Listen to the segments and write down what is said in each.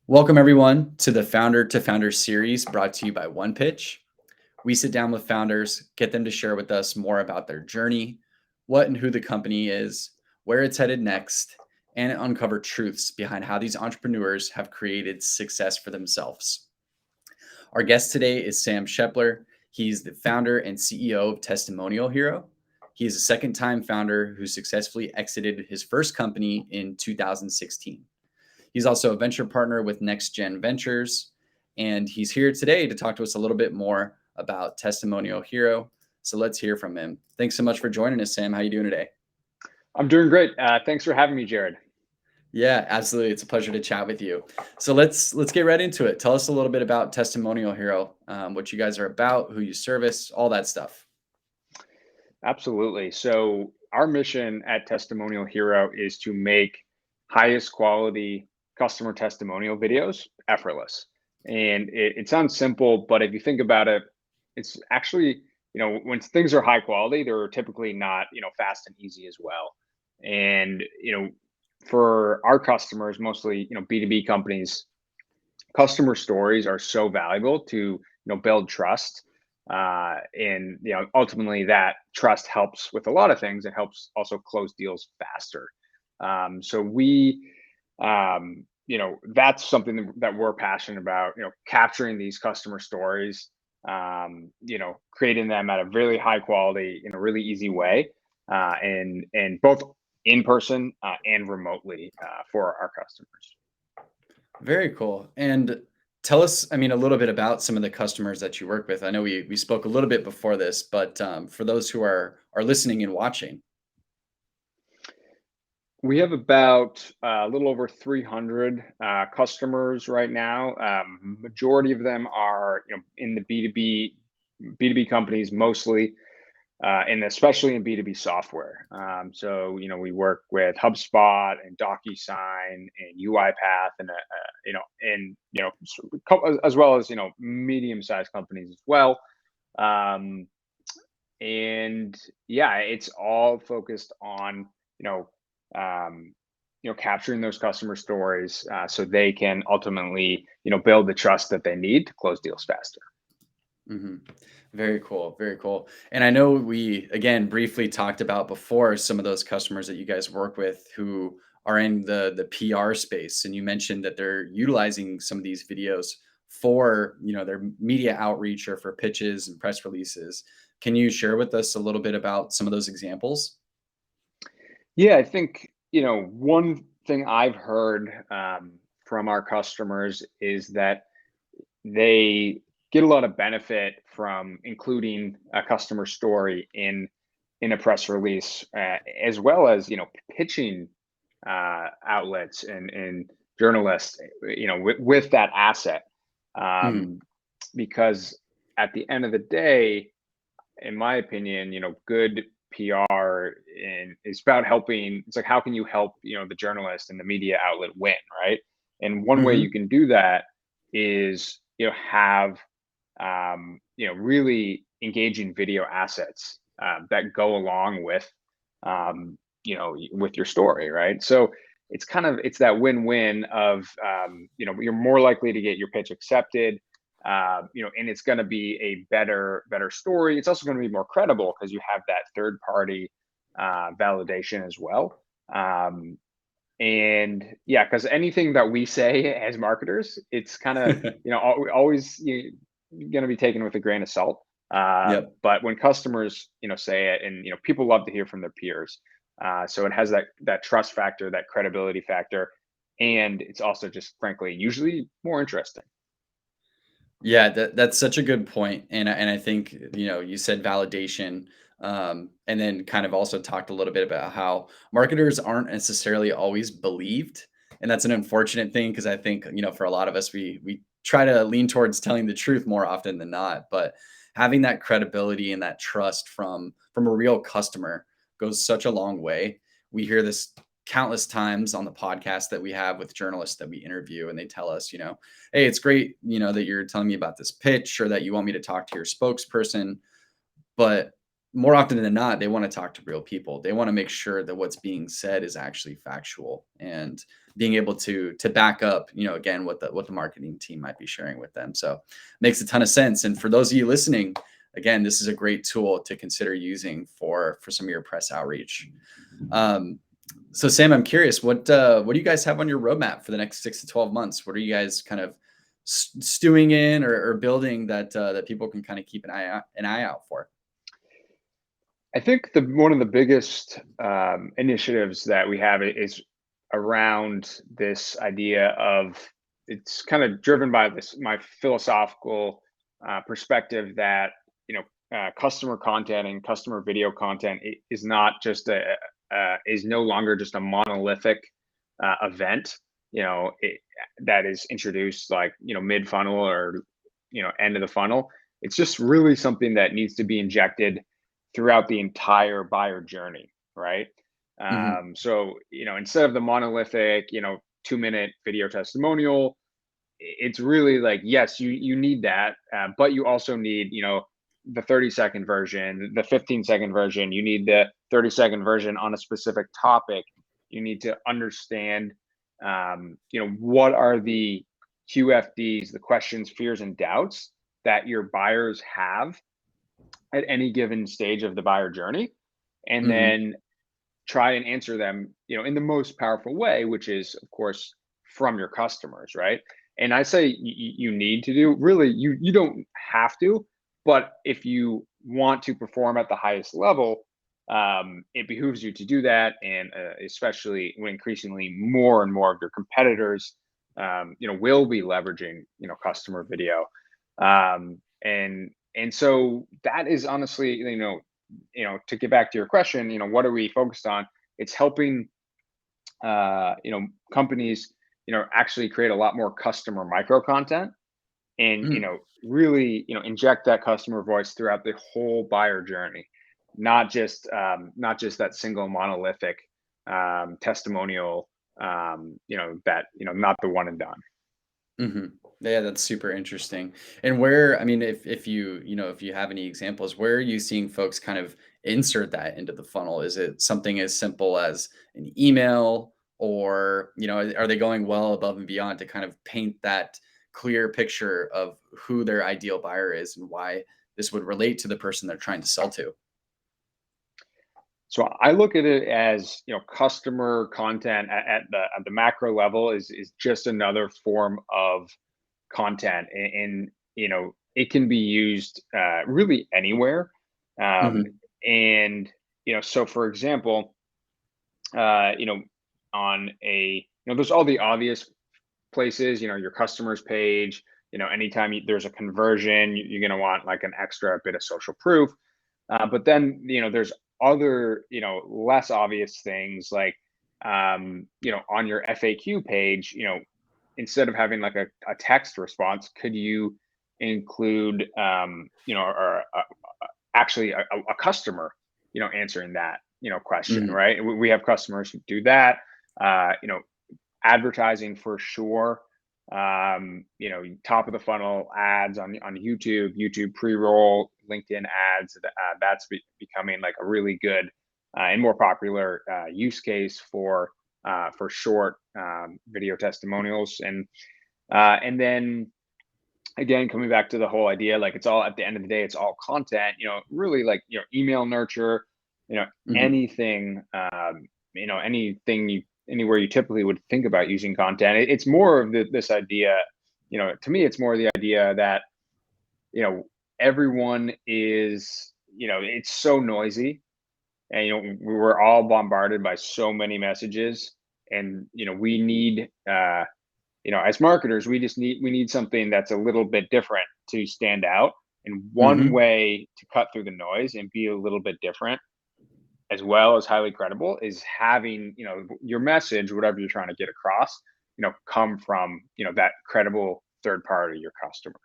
Welcome, everyone, to Founder series brought to you by One Pitch. We sit down with founders, get them to share with us more about their journey, what and who the company is, where it's headed next, and uncover truths behind how these entrepreneurs have created success for themselves. Our guest today is Sam Shepler. He's the founder and CEO of Testimonial Hero. He is a second time founder who successfully exited his first company in 2016. He's also a venture partner with Next Gen Ventures, and he's here today to talk to us a little bit more about Testimonial Hero. So let's hear from him. Thanks so much for joining us, Sam. How you doing today? I'm doing great. Thanks for having me, Jared. Yeah, absolutely. It's a pleasure to chat with you. So let's get right into it. Tell us a little bit about Testimonial Hero, what you guys are about, who you service, all that stuff. Absolutely. So, our mission at Testimonial Hero is to make highest quality customer testimonial videos effortless. And it sounds simple, but if you think about it, it's actually, when things are high quality, they're typically not, fast and easy as well. And, for our customers, mostly, B2B companies, customer stories are so valuable to build trust, and ultimately that trust helps with a lot of things. It helps also close deals faster. So we that's something that we're passionate about, capturing these customer stories, creating them at a really high quality in a really easy way, and both in person and remotely for our customers. Very cool. And tell us, a little bit about some of the customers that you work with. I know we spoke a little bit before this, but for those who are listening and watching. We have about a little over 300 customers right now. Majority of them are, in the B2B companies mostly, and especially in B2B software. So, we work with HubSpot and DocuSign and UiPath, and as well as medium-sized companies as well. Um, and yeah, it's all focused on you know capturing those customer stories, so they can ultimately build the trust that they need to close deals faster. Mhm. Very cool, very cool. And I know we, again, briefly talked about before some of those customers that you guys work with who are in the PR space, and you mentioned that they're utilizing some of these videos for, their media outreach or for pitches and press releases. Can you share with us a little bit about some of those examples? Yeah, I think, one thing I've heard from our customers is that they get a lot of benefit from including a customer story in a press release, as well as pitching outlets and journalists, with that asset, Mhm. um, because at the end of the day, in my opinion, good PR and it's about helping. It's like, how can you help, the journalist and the media outlet win, right? And one way you Mhm. can do that is, have, really engaging video assets that go along with, with your story, right? So it's that win-win of, you're more likely to get your pitch accepted, and it's going to be a better story. It's also going to be more credible because you have that third party validation as well. And yeah, because anything that we say as marketers, it's kind of always going to be taken with a grain of salt. Yep. But when customers say it, and people love to hear from their peers, so it has that trust factor, that credibility factor, and it's also just frankly usually more interesting. Yeah, that's such a good point, and I think, you said validation, and then kind of also talked a little bit about how marketers aren't necessarily always believed, and that's an unfortunate thing because I think, for a lot of us, we try to lean towards telling the truth more often than not, but having that credibility and that trust from a real customer goes such a long way. We hear this countless times on the podcast that we have with journalists that we interview, and they tell us, hey, it's great, that you're telling me about this pitch or that you want me to talk to your spokesperson. But more often than not, they want to talk to real people. They want to make sure that what's being said is actually factual and being able to back up, again, what the marketing team might be sharing with them. So makes a ton of sense. And for those of you listening, again, this is a great tool to consider using for some of your press outreach. Um, so Sam, I'm curious, what do you guys have on your roadmap for the next 6 to 12 months? What are you guys kind of stewing in or building that people can kind of keep an eye out for? I think one of the biggest initiatives that we have is around this idea of, it's kind of driven by this my philosophical perspective that customer content and customer video content is not just is no longer just a monolithic event, that is introduced like mid funnel or end of the funnel. It's just really something that needs to be injected throughout the entire buyer journey, right? Hmm. So instead of the monolithic 2-minute video testimonial, it's really like, yes, you need that, but you also need the 30-second version, the 15-second version. You need the 30-second version on a specific topic. You need to understand what are the QFDs, the questions, fears, and doubts that your buyers have at any given stage of the buyer journey, and Hmm. then try and answer them in the most powerful way, which is of course from your customers, right? And I say you need to do, really, you don't have to, but if you want to perform at the highest level, it behooves you to do that. And especially when increasingly more and more of your competitors will be leveraging customer video. And so that is honestly, to get back to your question, what are we focused on? It's helping, companies, actually create a lot more customer micro content, and Hmm. really, inject that customer voice throughout the whole buyer journey, not just that single monolithic testimonial, that not the one and done. Hmm. Yeah, that's super interesting. And where, I mean, if if you have any examples, where are you seeing folks kind of insert that into the funnel? Is it something as simple as an email, or are they going well above and beyond to kind of paint that clear picture of who their ideal buyer is and why this would relate to the person they're trying to sell to? So I look at it as, customer content at the macro level is just another form of content, and it can be used really anywhere. Um, Hmm. and so for example, uh, you know, on there's all the obvious places, your customers page. Anytime there's a conversion, you're going to want like an extra bit of social proof. But then, there's other, less obvious things like, on your FAQ page, instead of having like a text response, could you include, or actually a customer, answering that, question, Hmm. right? We have customers who do that. Uh, you know, Advertising for sure. Top of the funnel ads on YouTube pre-roll, LinkedIn ads. That's becoming like a really good and more popular use case for short video testimonials. And then again, coming back to the whole idea, like, it's all, at the end of the day, it's all content. Really, like, email nurture. You know, Hmm. anything. Anything anywhere you typically would think about using content. It's more of this idea. To me, it's more the idea that you know everyone is. It's so noisy, and we were all bombarded by so many messages, and we need. As marketers, we need something that's a little bit different to stand out. And one Hmm. way to cut through the noise and be a little bit different, as well as highly credible, is having your message, whatever you're trying to get across, come from that credible third party, your customer.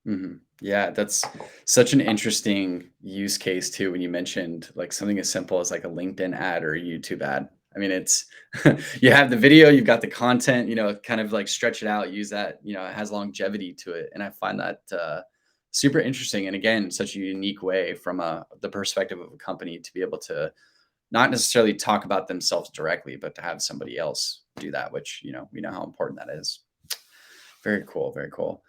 Mhm. Yeah, that's such an interesting use case too when you mentioned like something as simple as like a LinkedIn ad or a YouTube ad. I mean, it's you have the video, you've got the content, kind of like stretch it out, use that, it has longevity to it. And I find that Super interesting. And again, such a unique way from the perspective of a company to be able to not necessarily talk about themselves directly, but to have somebody else do that, which, we know how important that is. Very cool. Very cool.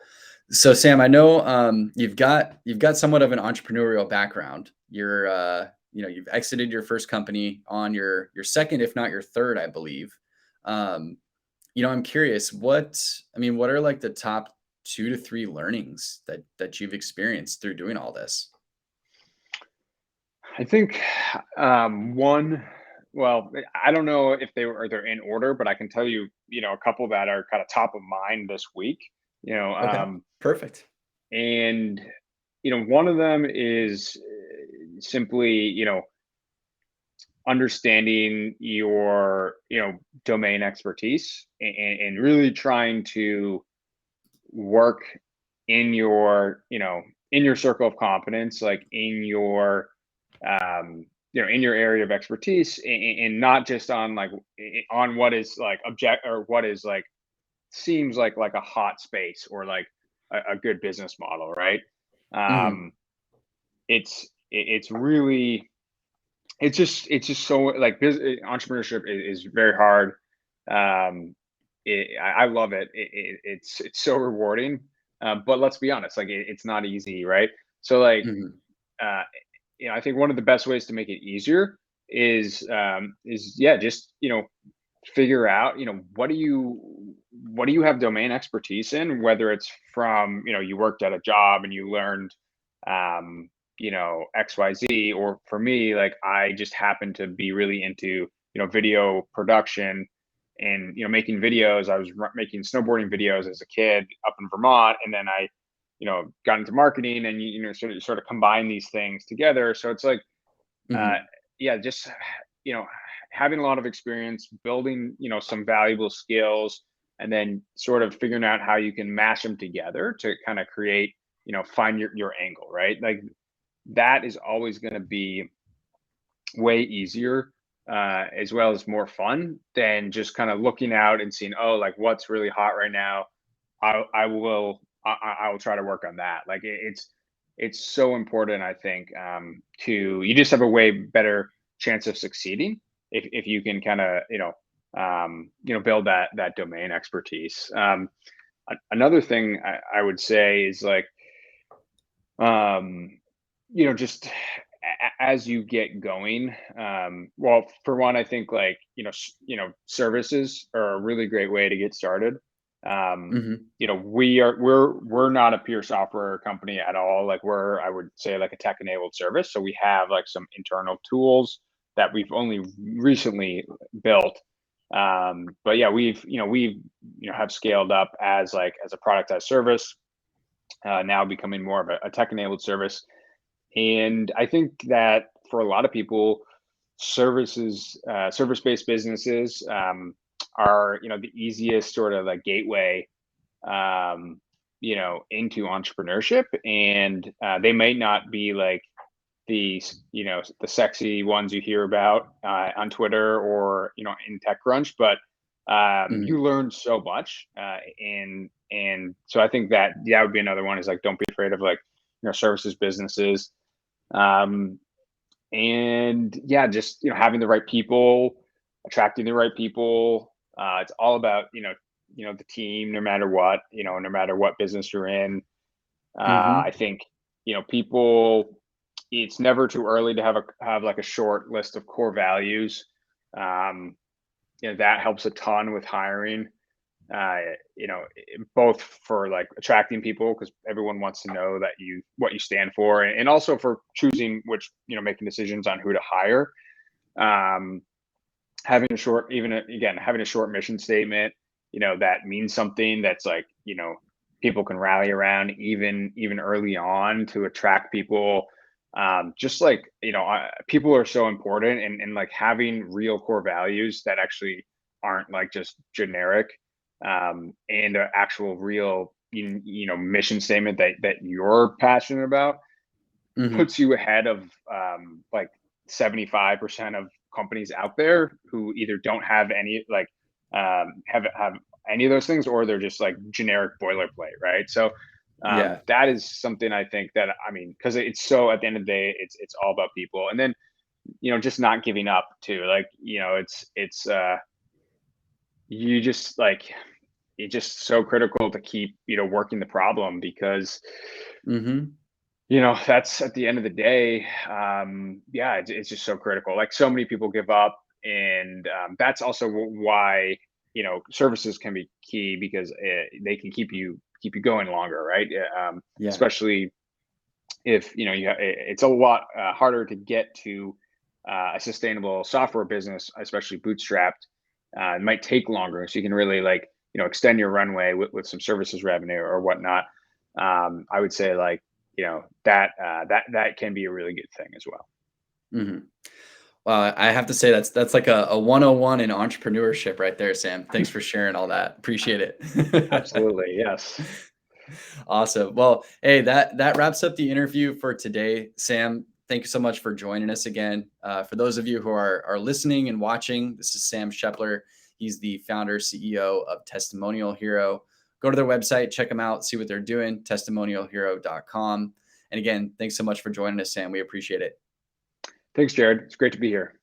So Sam, I know you've got somewhat of an entrepreneurial background. You've exited your first company on your second, if not your third, I believe. Um, I'm curious, what are like the top 2 to 3 learnings that you've experienced through doing all this? I think one, well, I don't know if they're in order, but I can tell you, a couple that are kind of top of mind this week. You know, Okay, um, perfect. and one of them is simply, understanding your, domain expertise, and really trying to work in your, in your circle of competence, like in your in your area of expertise, and not just on like on what is like object, or what is like seems like a hot space, or like a good business model, right? Mhm, um it's really, it's just so like entrepreneurship is very hard. I love it. It's so rewarding, but let's be honest, like it's not easy, right? So like, mhm, uh, I think one of the best ways to make it easier is yeah, just figure out, what do you have domain expertise in, whether it's from, you worked at a job and you learned um XYZ, or for me, like I just happen to be really into, video production, and making videos. I was making snowboarding videos as a kid up in Vermont, and then I got into marketing, and sort of combine these things together. So it's like, uh, mhm, yeah, just you know, having a lot of experience, building some valuable skills, and then sort of figuring out how you can mash them together to kind of create, find your angle, right? Like that is always going to be way easier, as well as more fun than just kind of looking out and seeing, oh, like what's really hot right now. I will try to work on that. Like it's so important, I think, to you just have a way better chance of succeeding if you can kind of build that domain expertise. Another thing I would say is like, um, just as you get going, well, for one, I think like, services are a really great way to get started. mhm, We're not a pure software company at all. Like we're, I would say, like a tech enabled service. So we have like some internal tools that we've only recently built. But yeah, we've have scaled up as like as a product as service, now becoming more of a tech enabled service. And I think that for a lot of people, service based businesses, are the easiest sort of like gateway, into entrepreneurship, and they might not be like the sexy ones you hear about on Twitter, or in TechCrunch, but mhm, you learn so much, and so I think that that would be another one, is like, don't be afraid of like services businesses, um, and yeah, just having the right people, attracting the right people. It's all about the team, no matter what, no matter what business you're in. I mhm, think people. It's never too early to have like a short list of core values. Um, that helps a ton with hiring. Uh, both for like attracting people, because everyone wants to know that what you stand for, and also for choosing which, making decisions on who to hire. Um, having a short, again, having a short mission statement, that means something, that's like, people can rally around, even early on, to attract people. Just like, people are so important, and like having real core values that actually aren't like just generic, and an actual real, mission statement that you're passionate about, mhm, puts you ahead of, like 75% of companies out there who either don't have any like, have any of those things, or they're just like generic boilerplate, right? So Yeah. That is something I think that, I mean, because it's so, at the end of the day, it's all about people. And then, just not giving up too. Like, you just like, it's just so critical to keep, working the problem, because Mhm. that's, at the end of the day, yeah, it's just so critical. Like, so many people give up, and that's also why, services can be key, because they can keep you going longer, right? Yeah, Yeah. especially if it's a lot harder to get to a sustainable software business, especially bootstrapped. It might take longer, so you can really, like, extend your runway with some services revenue or whatnot. I would say, like, that can be a really good thing as well. Mhm. I have to say that's like a 101 in entrepreneurship right there, Sam. Thanks for sharing all that. Appreciate it. Absolutely, yes. Awesome. Well, hey, that wraps up the interview for today, Sam. Thank you so much for joining us again. For those of you who are listening and watching, this is Sam Shepler. He's the founder CEO of Testimonial Hero. Go to their website, check them out, see what they're doing. Testimonialhero.com. And again, thanks so much for joining us, Sam. We appreciate it. Thanks, Jared. It's great to be here.